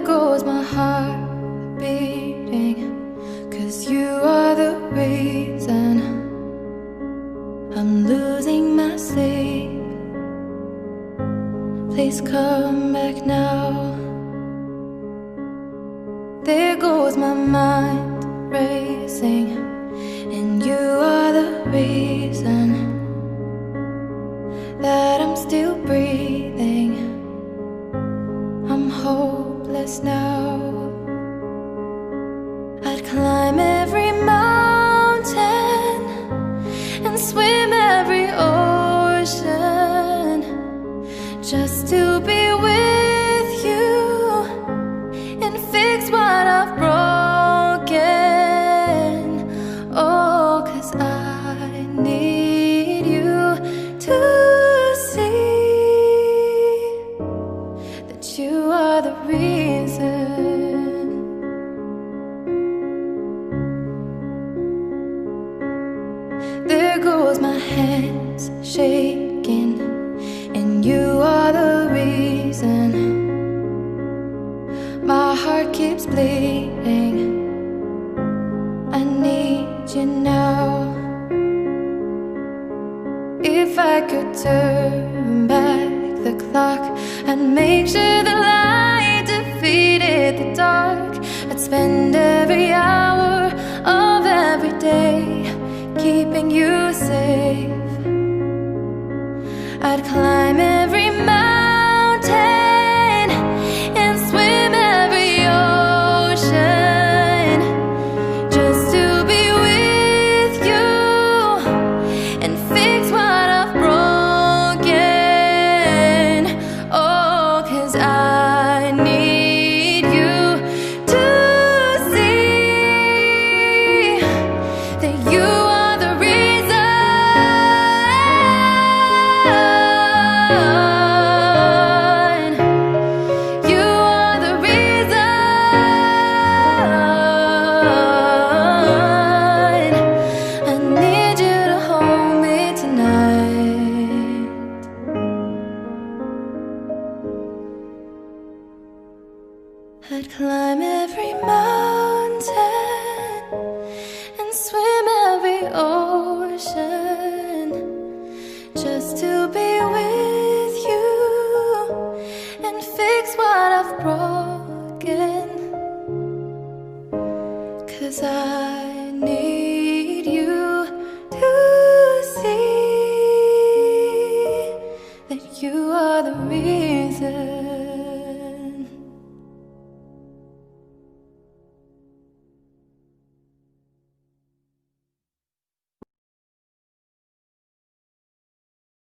goes my heart beating, 'cause you are the reason I'm losing my sleep. Please come back now. There goes my mind racing, and you are the reason that I'm still breathing. I'm hopeless now. I'd climb every mountain and swim every ocean just to be with you and fix what I've broken. Oh, 'cause I need you to see that you are the reason. There goes my hands shaking, and you are the reason my heart keeps bleeding. I need you now. If I could turn back the clock and make sure the light defeated the dark, I'd spend every hour of every day keeping you safe. I'd climb every mountain and swim every ocean just to be with you and fix what I've broken. Oh, 'cause I need you to see that you are the reason. You are the reason. I need you to hold me tonight. I'd climb every mountain and swim every ocean just to be with you and fix what I've broken. 'Cause I need you to see that you are the reason.